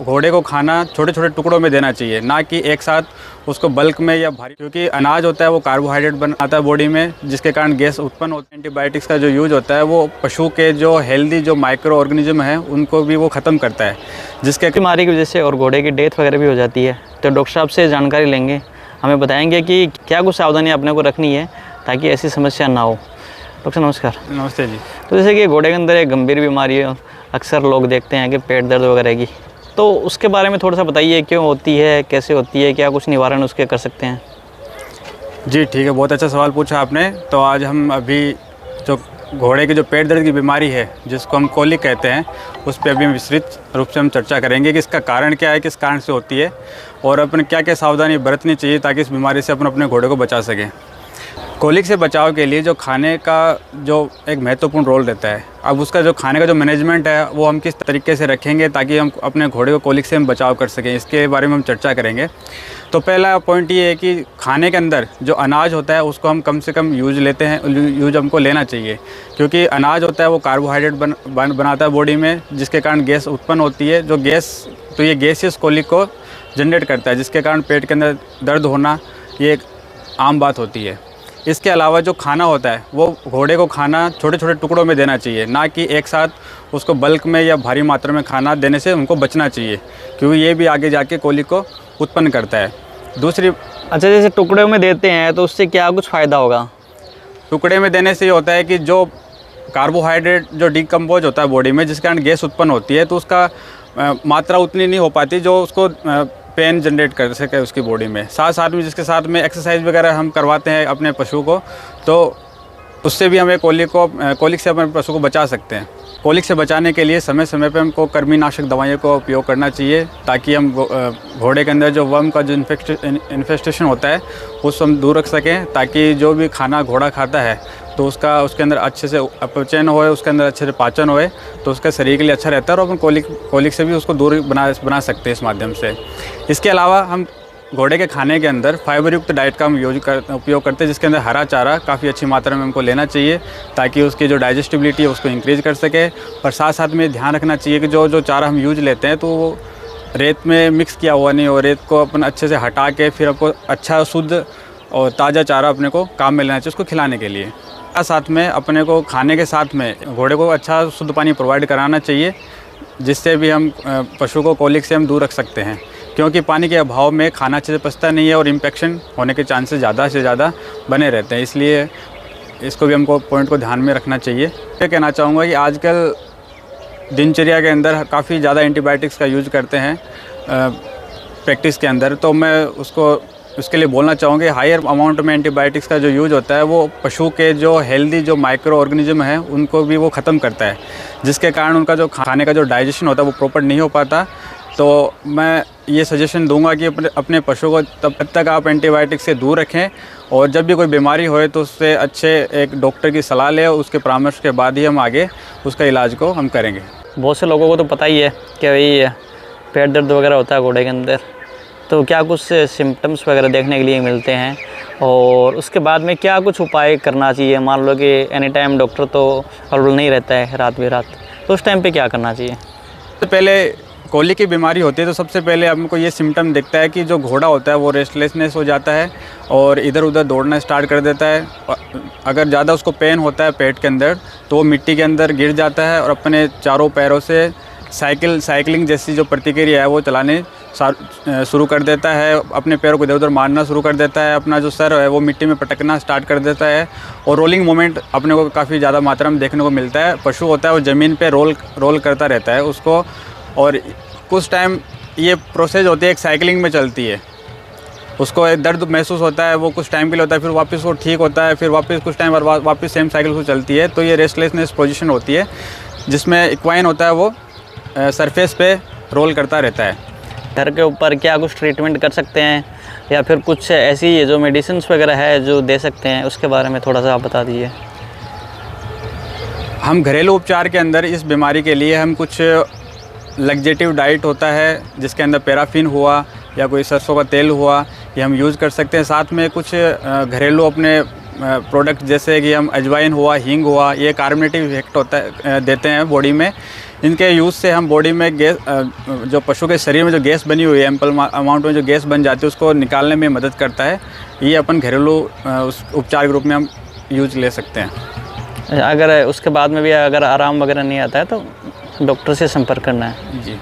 घोड़े को खाना छोटे छोटे टुकड़ों में देना चाहिए, ना कि एक साथ उसको बल्क में या भारी, क्योंकि अनाज होता है वो कार्बोहाइड्रेट बनाता है बॉडी में, जिसके कारण गैस उत्पन्न होती है। एंटीबायोटिक्स का जो यूज होता है वो पशु के जो हेल्दी जो माइक्रो ऑर्गेनिज्म है उनको भी वो ख़त्म करता है, जिसके बीमारी की वजह से और घोड़े की डेथ वगैरह भी हो जाती है। तो डॉक्टर साहब से जानकारी लेंगे, हमें बताएंगे कि क्या कुछ सावधानी अपने को रखनी है ताकि ऐसी समस्या ना हो। डॉक्टर नमस्कार। नमस्ते जी। तो जैसे कि घोड़े के अंदर एक गंभीर बीमारी है, अक्सर लोग देखते हैं कि पेट दर्द वगैरह की, तो उसके बारे में थोड़ा सा बताइए, क्यों होती है, कैसे होती है, क्या कुछ निवारण उसके कर सकते हैं? जी ठीक है, बहुत अच्छा सवाल पूछा आपने। तो आज हम अभी जो घोड़े के जो पेट दर्द की बीमारी है जिसको हम कोलिक कहते हैं, उस पर अभी विस्तृत रूप से हम चर्चा करेंगे कि इसका कारण क्या है, किस कारण से होती है और अपन क्या क्या सावधानी बरतनी चाहिए ताकि इस बीमारी से अपन अपने घोड़े को बचा सकें। कोलिक से बचाव के लिए जो खाने का जो एक महत्वपूर्ण रोल रहता है, अब उसका जो खाने का जो मैनेजमेंट है वो हम किस तरीके से रखेंगे ताकि हम अपने घोड़े को कोलिक से हम बचाव कर सकें, इसके बारे में हम चर्चा करेंगे। तो पहला पॉइंट ये है कि खाने के अंदर जो अनाज होता है उसको हम कम से कम यूज हमको लेना चाहिए, क्योंकि अनाज होता है वो कार्बोहाइड्रेट बनाता है बॉडी में, जिसके कारण गैस उत्पन्न होती है। जो गैस, तो ये गैसियस कोलिक को जनरेट करता है, जिसके कारण पेट के अंदर दर्द होना ये एक आम बात होती है। इसके अलावा जो खाना होता है वो घोड़े को खाना छोटे छोटे टुकड़ों में देना चाहिए, ना कि एक साथ उसको बल्क में या भारी मात्रा में खाना देने से उनको बचना चाहिए, क्योंकि ये भी आगे जाके कोलिक को उत्पन्न करता है। दूसरी, अच्छा, जैसे टुकड़े में देते हैं तो उससे क्या कुछ फ़ायदा होगा? टुकड़े में देने से ये होता है कि जो कार्बोहाइड्रेट जो डिकम्पोज होता है बॉडी में, जिसके कारण गैस उत्पन्न होती है, तो उसका मात्रा उतनी नहीं हो पाती जो उसको पेन जनरेट कर सके उसकी बॉडी में। साथ साथ में जिसके साथ में एक्सरसाइज वगैरह हम करवाते हैं अपने पशु को, तो उससे भी हमें कोलिक से अपने पशु को बचा सकते हैं। कोलिक से बचाने के लिए समय समय पे हमको कृमिनाशक दवाइयों का उपयोग करना चाहिए, ताकि हम घोड़े के अंदर जो वर्म का जो इन्फेस्टेशन होता है उसको हम दूर रख सकें, ताकि जो भी खाना घोड़ा खाता है तो उसके अंदर अच्छे से अपचयन होए, उसके अंदर अच्छे से पाचन होए, तो उसका शरीर के लिए अच्छा रहता है और अपन कोलिक से भी उसको दूर बना सकते हैं इस माध्यम से। इसके अलावा हम घोड़े के खाने के अंदर फाइबर युक्त डाइट का हम उपयोग करते हैं, जिसके अंदर हरा चारा काफ़ी अच्छी मात्रा में हमको लेना चाहिए ताकि उसकी जो डाइजेस्टिबिलिटी है उसको इंक्रीज़ कर सके। और साथ साथ में ध्यान रखना चाहिए कि जो चारा हम यूज लेते हैं तो वो रेत में मिक्स किया हुआ नहीं, और रेत को अपन अच्छे से हटा के फिर आपको अच्छा शुद्ध और ताज़ा चारा अपने को काम में लेना चाहिए उसको खिलाने के लिए। साथ में अपने को खाने के साथ में घोड़े को अच्छा शुद्ध पानी प्रोवाइड कराना चाहिए, जिससे भी हम पशु को कोलिक से हम दूर रख सकते हैं, क्योंकि पानी के अभाव में खाना अच्छे से पचता नहीं है और इन्फेक्शन होने के चांसेस ज़्यादा से ज़्यादा बने रहते हैं। इसलिए इसको भी हमको पॉइंट को ध्यान में रखना चाहिए। मैं कहना चाहूँगा कि आजकल दिनचर्या के अंदर काफ़ी ज़्यादा एंटीबायोटिक्स का यूज़ करते हैं प्रैक्टिस के अंदर, तो मैं उसके लिए बोलना चाहूँगी हायर अमाउंट में एंटीबायोटिक्स का जो यूज़ होता है वो पशु के जो हेल्दी जो माइक्रो ऑर्गेनिज्म है उनको भी वो ख़त्म करता है, जिसके कारण उनका जो खाने का जो डाइजेशन होता है वो प्रॉपर नहीं हो पाता। तो मैं ये सजेशन दूंगा कि अपने पशु को तब तक आप एंटीबायोटिक्स से दूर रखें, और जब भी कोई बीमारी होए तो उससे अच्छे एक डॉक्टर की सलाह लें, उसके परामर्श के बाद ही हम आगे उसका इलाज को हम करेंगे। बहुत से लोगों को तो पता ही है कि भाई पेट दर्द वगैरह होता है घोड़े के अंदर, तो क्या कुछ सिम्टम्स वगैरह देखने के लिए मिलते हैं, और उसके बाद में क्या कुछ उपाय करना चाहिए? मान लो कि एनी टाइम डॉक्टर तो अवेलेबल नहीं रहता है रात बेरात, तो उस टाइम पे क्या करना चाहिए? तो पहले कोलिक की बीमारी होती है तो सबसे पहले हमको ये सिम्टम दिखता है कि जो घोड़ा होता है वो रेस्टलेसनेस हो जाता है और इधर उधर दौड़ना स्टार्ट कर देता है। अगर ज़्यादा उसको पेन होता है पेट के अंदर तो वो मिट्टी के अंदर गिर जाता है और अपने चारों पैरों से साइकिलिंग जैसी जो प्रतिक्रिया है वो चलाने शुरू कर देता है, अपने पैरों को इधर उधर मारना शुरू कर देता है, अपना जो सर है वो मिट्टी में पटकना स्टार्ट कर देता है, और रोलिंग मोमेंट अपने को काफ़ी ज़्यादा मात्रा में देखने को मिलता है। पशु होता है वो ज़मीन पे रोल करता रहता है उसको, और कुछ टाइम ये प्रोसेस होती है एक साइकिलिंग में चलती है, उसको एक दर्द महसूस होता है, वो कुछ टाइम के लिए होता है, फिर वापस वो ठीक होता है, फिर वापस कुछ टाइम बाद वापस सेम साइकिल को चलती है। तो ये रेस्टलेसनेस पोजीशन होती है जिसमें इक्वाइन होता है वो सरफेस पे रोल करता रहता है। घर के ऊपर क्या कुछ ट्रीटमेंट कर सकते हैं, या फिर कुछ ऐसी जो मेडिसिन वगैरह है जो दे सकते हैं, उसके बारे में थोड़ा सा आप बता दीजिए। हम घरेलू उपचार के अंदर इस बीमारी के लिए हम कुछ लग्जेटिव डाइट होता है जिसके अंदर पैराफिन हुआ या कोई सरसों का तेल हुआ, ये हम यूज़ कर सकते हैं। साथ में कुछ घरेलू अपने प्रोडक्ट जैसे कि हम अजवाइन हुआ, हींग हुआ, ये कार्बोनेटिव इफेक्ट होता है देते हैं बॉडी में। इनके यूज़ से हम बॉडी में गैस जो पशु के शरीर में जो गैस बनी हुई है एम्पल अमाउंट में जो गैस बन जाती है उसको निकालने में मदद करता है। ये अपन घरेलू उस उपचार के रूप में हम यूज ले सकते हैं। अगर उसके बाद में भी अगर आराम वगैरह नहीं आता है तो डॉक्टर से संपर्क करना है। जी।